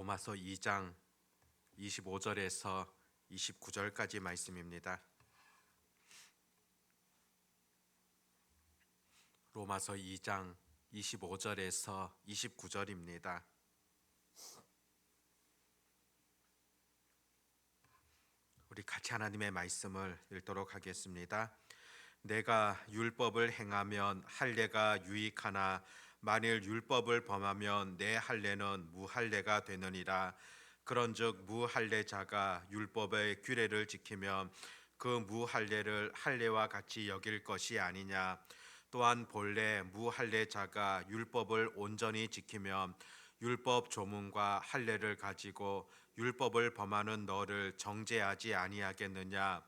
로마서 2장 25절에서 29절까지 말씀입니다. 로마서 2장 25절에서 29절입니다. 우리 같이 하나님의 말씀을 읽도록 하겠습니다. 내가 율법을 행하면 할례가 유익하나 만일 율법을 범하면 내 할례는 무할례가 되느니라. 그런즉 무할례자가 율법의 규례를 지키면 그 무할례를 할례와 같이 여길 것이 아니냐. 또한 본래 무할례자가 율법을 온전히 지키면 율법 조문과 할례를 가지고 율법을 범하는 너를 정죄하지 아니하겠느냐.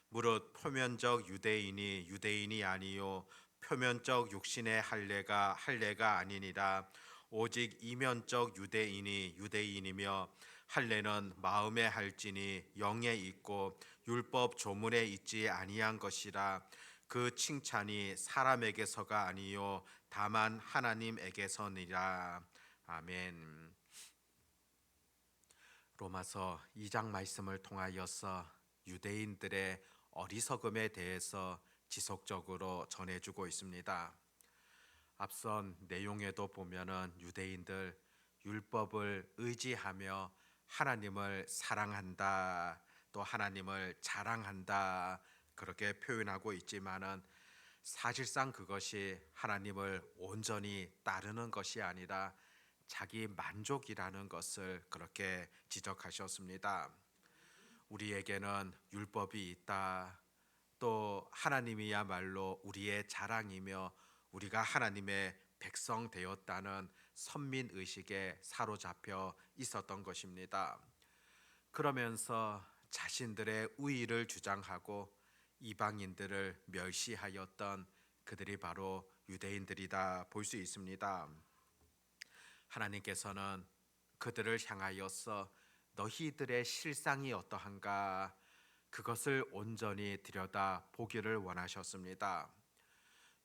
무릇 표면적 유대인이 유대인이 아니요 표면적 육신의 할례가 아니니라. 오직 이면적 유대인이 유대인이며 할례는 마음에 할지니 영에 있고 율법 조문에 있지 아니한 것이라. 그 칭찬이 사람에게서가 아니요 다만 하나님에게서니라. 아멘. 로마서 2장 말씀을 통하여서 유대인들의 어리석음에 대해서 지속적으로 전해주고 있습니다. 앞선 내용에도 보면은 유대인들 율법을 의지하며 하나님을 사랑한다, 또 하나님을 자랑한다, 그렇게 표현하고 있지만은 사실상 그것이 하나님을 온전히 따르는 것이 아니라 자기 만족이라는 것을 그렇게 지적하셨습니다. 우리에게는 율법이 있다. 또 하나님이야말로 우리의 자랑이며 우리가 하나님의 백성 되었다는 선민 의식에 사로잡혀 있었던 것입니다. 그러면서 자신들의 우위를 주장하고 이방인들을 멸시하였던 그들이 바로 유대인들이다 볼 수 있습니다. 하나님께서는 그들을 향하여서 너희들의 실상이 어떠한가 그것을 온전히 들여다 보기를 원하셨습니다.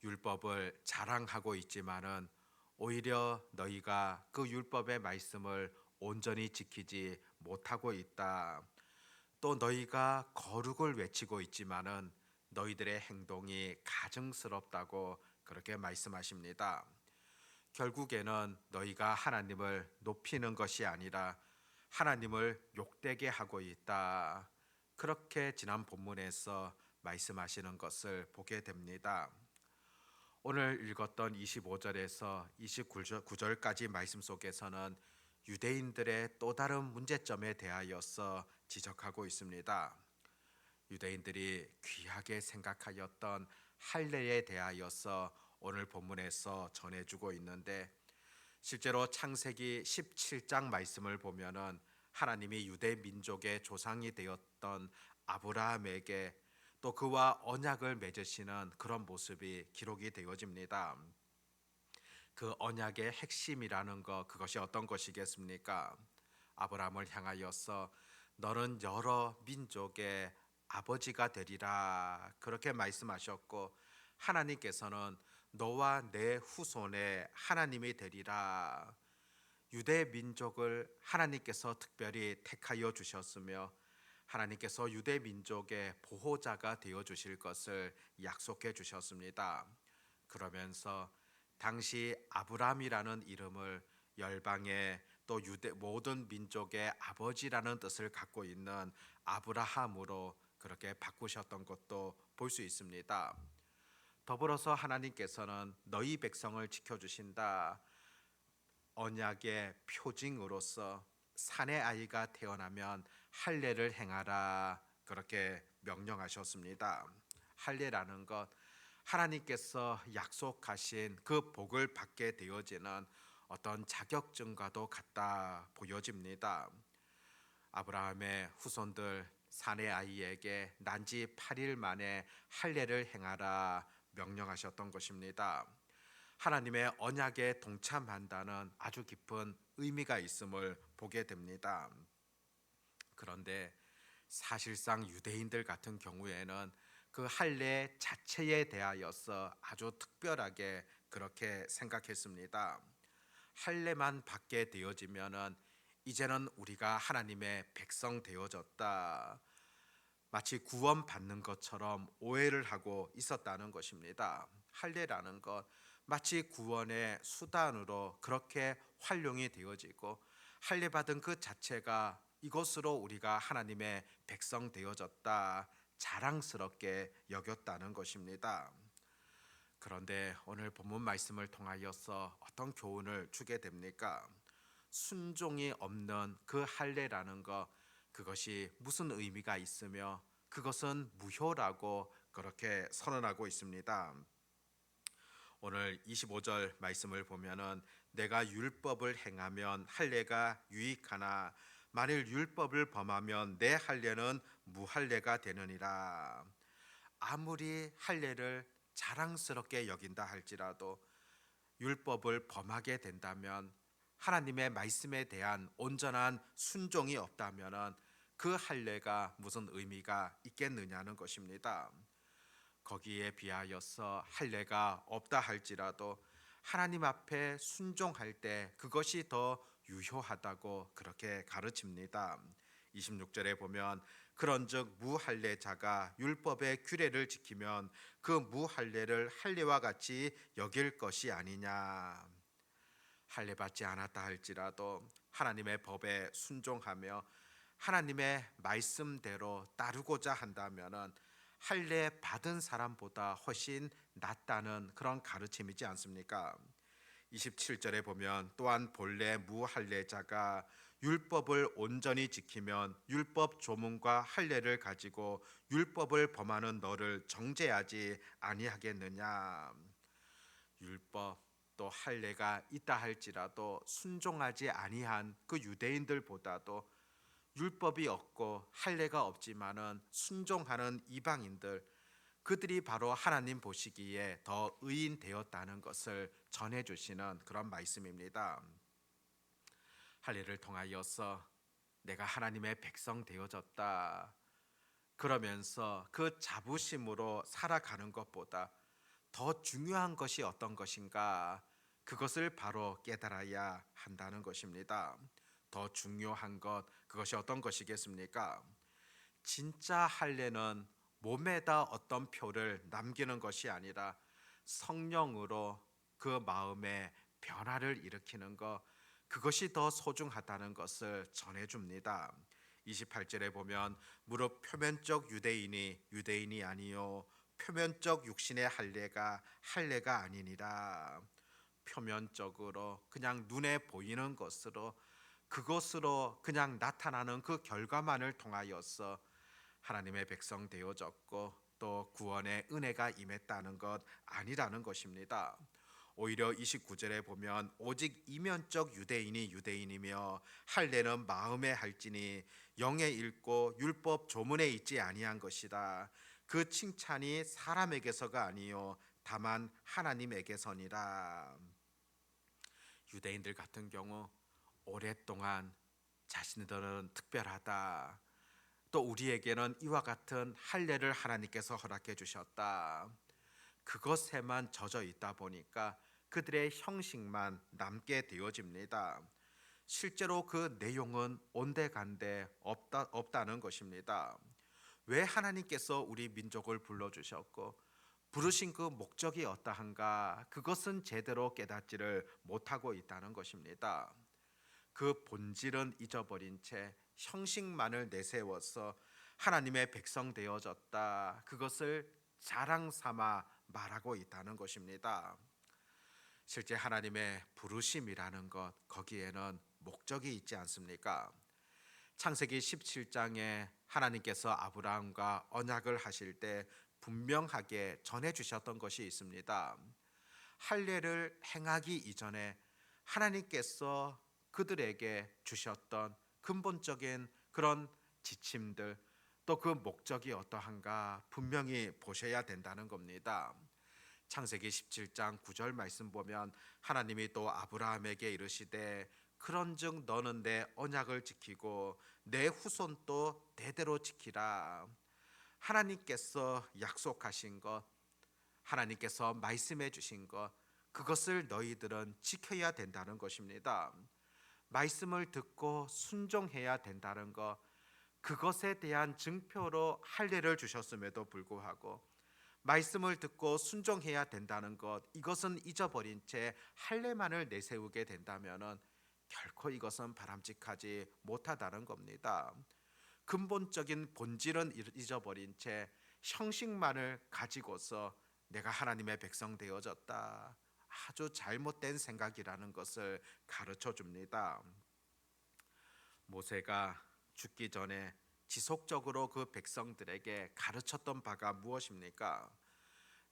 율법을 자랑하고 있지만은 오히려 너희가 그 율법의 말씀을 온전히 지키지 못하고 있다. 또 너희가 거룩을 외치고 있지만은 너희들의 행동이 가증스럽다고 그렇게 말씀하십니다. 결국에는 너희가 하나님을 높이는 것이 아니라 하나님을 욕되게 하고 있다. 그렇게 지난 본문에서 말씀하시는 것을 보게 됩니다. 오늘 읽었던 25절에서 29절까지 말씀 속에서는 유대인들의 또 다른 문제점에 대하여서 지적하고 있습니다. 유대인들이 귀하게 생각하였던 할례에 대하여서 오늘 본문에서 전해주고 있는데, 실제로 창세기 17장 말씀을 보면은 하나님이 유대 민족의 조상이 되었던 아브라함에게 또 그와 언약을 맺으시는 그런 모습이 기록이 되어집니다. 그 언약의 핵심이라는 것, 그것이 어떤 것이겠습니까? 아브라함을 향하여서 너는 여러 민족의 아버지가 되리라 그렇게 말씀하셨고, 하나님께서는 너와 내 후손의 하나님이 되리라. 유대 민족을 하나님께서 특별히 택하여 주셨으며 하나님께서 유대 민족의 보호자가 되어 주실 것을 약속해 주셨습니다. 그러면서 당시 아브람이라는 이름을 열방의 또 유대 모든 민족의 아버지라는 뜻을 갖고 있는 아브라함으로 그렇게 바꾸셨던 것도 볼 수 있습니다. 더불어서 하나님께서는 너희 백성을 지켜주신다. 언약의 표징으로서 사내 아이가 태어나면 할례를 행하라 그렇게 명령하셨습니다. 할례라는 것, 하나님께서 약속하신 그 복을 받게 되어지는 어떤 자격증과도 같다 보여집니다. 아브라함의 후손들 사내 아이에게 난지 8일 만에 할례를 행하라 명령하셨던 것입니다. 하나님의 언약에 동참한다는 아주 깊은 의미가 있음을 보게 됩니다. 그런데 사실상 유대인들 같은 경우에는 그 할례 자체에 대하여서 아주 특별하게 그렇게 생각했습니다. 할례만 받게 되어지면은 이제는 우리가 하나님의 백성 되어졌다. 마치 구원받는 것처럼 오해를 하고 있었다는 것입니다. 할례라는 것, 마치 구원의 수단으로 그렇게 활용이 되어지고 할례 받은 그 자체가 이것으로 우리가 하나님의 백성 되어졌다 자랑스럽게 여겼다는 것입니다. 그런데 오늘 본문 말씀을 통하여서 어떤 교훈을 주게 됩니까? 순종이 없는 그 할례라는 것, 그것이 무슨 의미가 있으며 그것은 무효라고 그렇게 선언하고 있습니다. 오늘 25절 말씀을 보면은 내가 율법을 행하면 할례가 유익하나 만일 율법을 범하면 내 할례는 무할례가 되느니라. 아무리 할례를 자랑스럽게 여긴다 할지라도 율법을 범하게 된다면 하나님의 말씀에 대한 온전한 순종이 없다면 그 할례가 무슨 의미가 있겠느냐는 것입니다. 거기에 비하여서 할례가 없다 할지라도 하나님 앞에 순종할 때 그것이 더 유효하다고 그렇게 가르칩니다. 26절에 보면 그런즉 무할례자가 율법의 규례를 지키면 그 무할례를 할례와 같이 여길 것이 아니냐. 할례 받지 않았다 할지라도 하나님의 법에 순종하며 하나님의 말씀대로 따르고자 한다면은 할례 받은 사람보다 훨씬 낫다는 그런 가르침이지 않습니까? 27절에 보면 또한 본래 무할례자가 율법을 온전히 지키면 율법 조문과 할례를 가지고 율법을 범하는 너를 정죄하지 아니하겠느냐. 율법 또 할례가 있다 할지라도 순종하지 아니한 그 유대인들보다도 율법이 없고 할례가 없지만은 순종하는 이방인들, 그들이 바로 하나님 보시기에 더 의인 되었다는 것을 전해 주시는 그런 말씀입니다. 할례를 통하여서 내가 하나님의 백성 되어졌다 그러면서 그 자부심으로 살아가는 것보다 더 중요한 것이 어떤 것인가, 그것을 바로 깨달아야 한다는 것입니다. 더 중요한 것, 그것이 어떤 것이겠습니까? 진짜 할례는 몸에다 어떤 표를 남기는 것이 아니라 성령으로 그 마음에 변화를 일으키는 것, 그것이 더 소중하다는 것을 전해줍니다. 28절에 보면 무릇 표면적 유대인이 유대인이 아니요 표면적 육신의 할례가 아니니라. 표면적으로 그냥 눈에 보이는 것으로 그것으로 그냥 나타나는 그 결과만을 통하여서 하나님의 백성 되어졌고 또 구원의 은혜가 임했다는 것 아니라는 것입니다. 오히려 29절에 보면 오직 이면적 유대인이 유대인이며 할례는 마음에 할지니 영에 읽고 율법 조문에 있지 아니한 것이다. 그 칭찬이 사람에게서가 아니요 다만 하나님에게서니라. 유대인들 같은 경우 오랫동안 자신들은 특별하다, 또 우리에게는 이와 같은 할례를 하나님께서 허락해 주셨다, 그것에만 젖어 있다 보니까 그들의 형식만 남게 되어집니다. 실제로 그 내용은 온데간데 없다는 것입니다. 왜 하나님께서 우리 민족을 불러주셨고 부르신 그 목적이 어떠한가, 그것은 제대로 깨닫지를 못하고 있다는 것입니다. 그 본질은 잊어버린 채 형식만을 내세워서 하나님의 백성 되어졌다, 그것을 자랑 삼아 말하고 있다는 것입니다. 실제 하나님의 부르심이라는 것, 거기에는 목적이 있지 않습니까? 창세기 17장에 하나님께서 아브라함과 언약을 하실 때 분명하게 전해 주셨던 것이 있습니다. 할례를 행하기 이전에 하나님께서 그들에게 주셨던 근본적인 그런 지침들, 또 그 목적이 어떠한가 분명히 보셔야 된다는 겁니다. 창세기 17장 9절 말씀 보면 하나님이 또 아브라함에게 이르시되 그런즉 너는 내 언약을 지키고 내 후손도 대대로 지키라. 하나님께서 약속하신 것, 하나님께서 말씀해 주신 것, 그것을 너희들은 지켜야 된다는 것입니다. 말씀을 듣고 순종해야 된다는 것, 그것에 대한 증표로 할례를 주셨음에도 불구하고 말씀을 듣고 순종해야 된다는 것, 이것은 잊어버린 채 할례만을 내세우게 된다면은 결코 이것은 바람직하지 못하다는 겁니다. 근본적인 본질은 잊어버린 채 형식만을 가지고서 내가 하나님의 백성 되어졌다, 아주 잘못된 생각이라는 것을 가르쳐 줍니다. 모세가 죽기 전에 지속적으로 그 백성들에게 가르쳤던 바가 무엇입니까?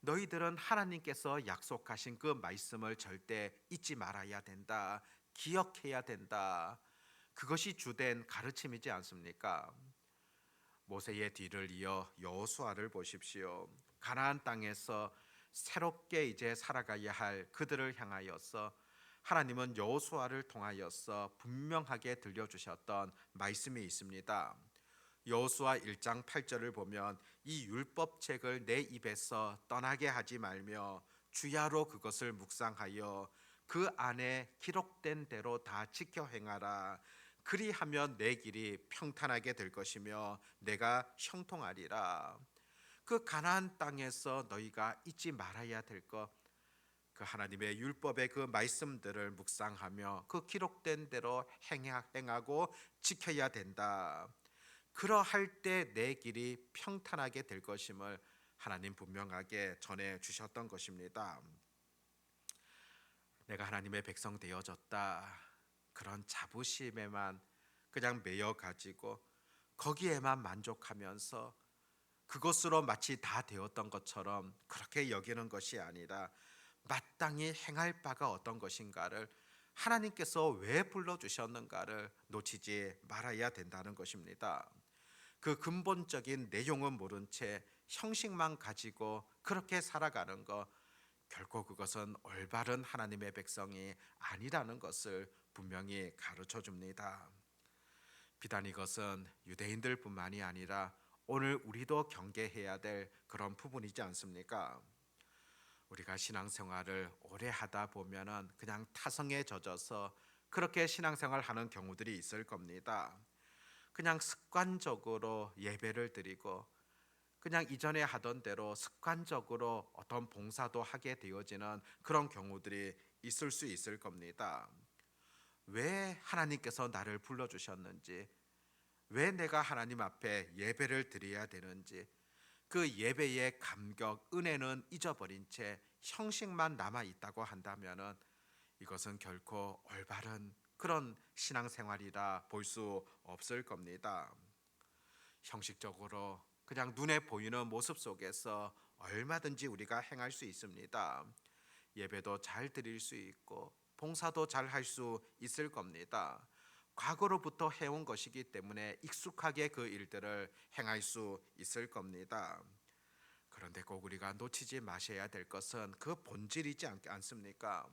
너희들은 하나님께서 약속하신 그 말씀을 절대 잊지 말아야 된다, 기억해야 된다. 그것이 주된 가르침이지 않습니까? 모세의 뒤를 이어 여호수아를 보십시오. 가나안 땅에서 새롭게 이제 살아가야 할 그들을 향하여서 하나님은 여호수아를 통하여서 분명하게 들려주셨던 말씀이 있습니다. 여호수아 1장 8절을 보면 이 율법책을 내 입에서 떠나게 하지 말며 주야로 그것을 묵상하여 그 안에 기록된 대로 다 지켜 행하라. 그리하면 내 길이 평탄하게 될 것이며 내가 형통하리라. 그 가나안 땅에서 너희가 잊지 말아야 될 것, 그 하나님의 율법의 그 말씀들을 묵상하며 그 기록된 대로 행하고 지켜야 된다. 그러할 때 내 길이 평탄하게 될 것임을 하나님 분명하게 전해 주셨던 것입니다. 내가 하나님의 백성 되어졌다, 그런 자부심에만 그냥 매여 가지고 거기에만 만족하면서 그것으로 마치 다 되었던 것처럼 그렇게 여기는 것이 아니라 마땅히 행할 바가 어떤 것인가를, 하나님께서 왜 불러주셨는가를 놓치지 말아야 된다는 것입니다. 그 근본적인 내용은 모른 채 형식만 가지고 그렇게 살아가는 것, 결코 그것은 올바른 하나님의 백성이 아니라는 것을 분명히 가르쳐 줍니다. 비단 이것은 유대인들뿐만이 아니라 오늘 우리도 경계해야 될 그런 부분이지 않습니까? 우리가 신앙생활을 오래 하다 보면은 그냥 타성에 젖어서 그렇게 신앙생활 하는 경우들이 있을 겁니다. 그냥 습관적으로 예배를 드리고 그냥 이전에 하던 대로 습관적으로 어떤 봉사도 하게 되어지는 그런 경우들이 있을 수 있을 겁니다. 왜 하나님께서 나를 불러주셨는지, 왜 내가 하나님 앞에 예배를 드려야 되는지, 그 예배의 감격, 은혜는 잊어버린 채 형식만 남아 있다고 한다면은 이것은 결코 올바른 그런 신앙생활이라 볼 수 없을 겁니다. 형식적으로 그냥 눈에 보이는 모습 속에서 얼마든지 우리가 행할 수 있습니다. 예배도 잘 드릴 수 있고 봉사도 잘 할 수 있을 겁니다. 과거로부터 해온 것이기 때문에 익숙하게 그 일들을 행할 수 있을 겁니다. 그런데 꼭 우리가 놓치지 마셔야 될 것은 그 본질이지 않습니까?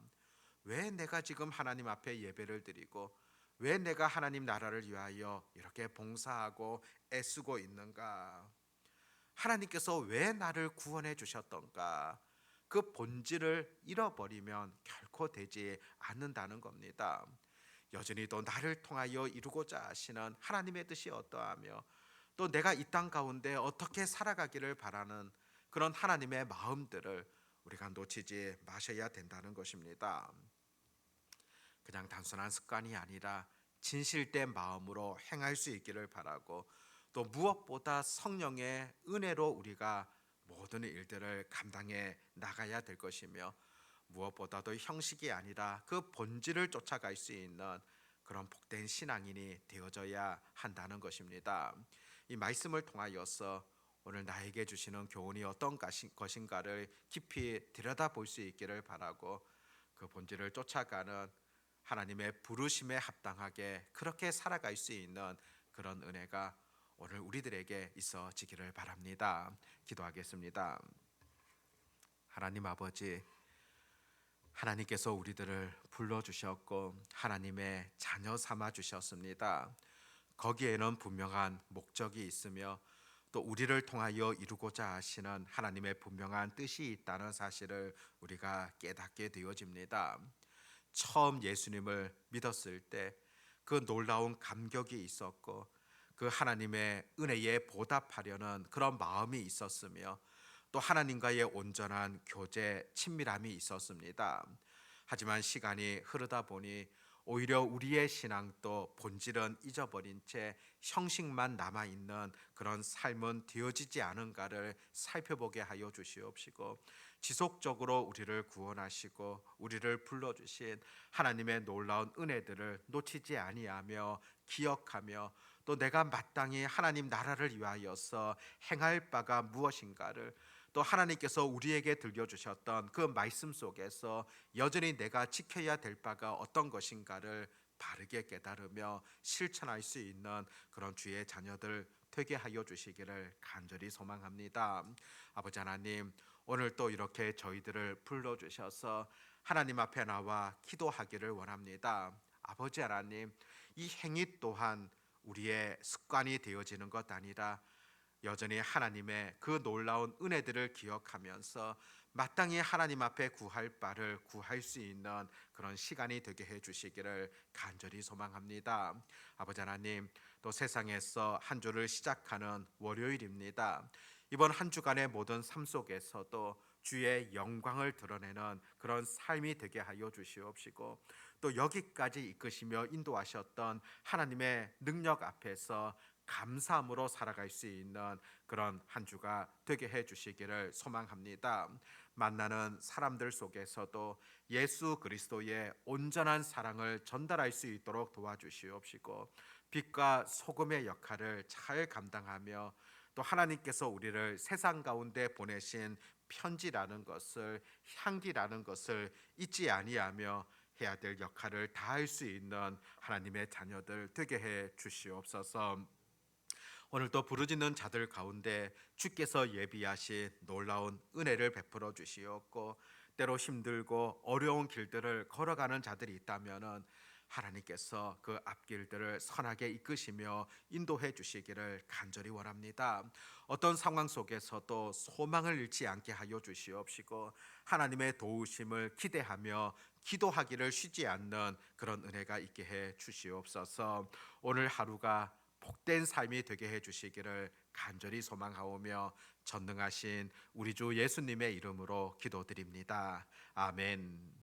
왜 내가 지금 하나님 앞에 예배를 드리고 왜 내가 하나님 나라를 위하여 이렇게 봉사하고 애쓰고 있는가? 하나님께서 왜 나를 구원해 주셨던가? 그 본질을 잃어버리면 결코 되지 않는다는 겁니다. 여전히 또 나를 통하여 이루고자 하시는 하나님의 뜻이 어떠하며 또 내가 이 땅 가운데 어떻게 살아가기를 바라는 그런 하나님의 마음들을 우리가 놓치지 마셔야 된다는 것입니다. 그냥 단순한 습관이 아니라 진실된 마음으로 행할 수 있기를 바라고, 또 무엇보다 성령의 은혜로 우리가 모든 일들을 감당해 나가야 될 것이며, 무엇보다도 형식이 아니라 그 본질을 쫓아갈 수 있는 그런 복된 신앙인이 되어져야 한다는 것입니다. 이 말씀을 통하여서 오늘 나에게 주시는 교훈이 어떤 것인가를 깊이 들여다볼 수 있기를 바라고, 그 본질을 쫓아가는 하나님의 부르심에 합당하게 그렇게 살아갈 수 있는 그런 은혜가 오늘 우리들에게 있어지기를 바랍니다. 기도하겠습니다. 하나님 아버지, 하나님께서 우리들을 불러주셨고 하나님의 자녀 삼아 주셨습니다. 거기에는 분명한 목적이 있으며 또 우리를 통하여 이루고자 하시는 하나님의 분명한 뜻이 있다는 사실을 우리가 깨닫게 되어집니다. 처음 예수님을 믿었을 때 그 놀라운 감격이 있었고 그 하나님의 은혜에 보답하려는 그런 마음이 있었으며 또 하나님과의 온전한 교제, 친밀함이 있었습니다. 하지만 시간이 흐르다 보니 오히려 우리의 신앙도 본질은 잊어버린 채 형식만 남아 있는 그런 삶은 되어지지 않은가를 살펴보게 하여 주시옵시고, 지속적으로 우리를 구원하시고 우리를 불러주신 하나님의 놀라운 은혜들을 놓치지 아니하며 기억하며, 또 내가 마땅히 하나님 나라를 위하여서 행할 바가 무엇인가를, 또 하나님께서 우리에게 들려주셨던 그 말씀 속에서 여전히 내가 지켜야 될 바가 어떤 것인가를 바르게 깨달으며 실천할 수 있는 그런 주의 자녀들 되게 하여 주시기를 간절히 소망합니다. 아버지 하나님, 오늘 또 이렇게 저희들을 불러주셔서 하나님 앞에 나와 기도하기를 원합니다. 아버지 하나님, 이 행위 또한 우리의 습관이 되어지는 것 아니라 여전히 하나님의 그 놀라운 은혜들을 기억하면서 마땅히 하나님 앞에 구할 바를 구할 수 있는 그런 시간이 되게 해 주시기를 간절히 소망합니다. 아버지 하나님, 또 세상에서 한 주를 시작하는 월요일입니다. 이번 한 주간의 모든 삶 속에서도 주의 영광을 드러내는 그런 삶이 되게 하여 주시옵시고, 또 여기까지 이끄시며 인도하셨던 하나님의 능력 앞에서 감사함으로 살아갈 수 있는 그런 한 주가 되게 해 주시기를 소망합니다. 만나는 사람들 속에서도 예수 그리스도의 온전한 사랑을 전달할 수 있도록 도와주시옵시고, 빛과 소금의 역할을 잘 감당하며 또 하나님께서 우리를 세상 가운데 보내신 편지라는 것을, 향기라는 것을 잊지 아니하며 해야 될 역할을 다할 수 있는 하나님의 자녀들 되게 해 주시옵소서. 오늘도 부르짖는 자들 가운데 주께서 예비하신 놀라운 은혜를 베풀어 주시옵고, 때로 힘들고 어려운 길들을 걸어가는 자들이 있다면은 하나님께서 그 앞길들을 선하게 이끄시며 인도해 주시기를 간절히 원합니다. 어떤 상황 속에서도 소망을 잃지 않게 하여 주시옵시고, 하나님의 도우심을 기대하며 기도하기를 쉬지 않는 그런 은혜가 있게 해 주시옵소서. 오늘 하루가 복된 삶이 되게 해 주시기를 간절히 소망하오며 전능하신 우리 주 예수님의 이름으로 기도드립니다. 아멘.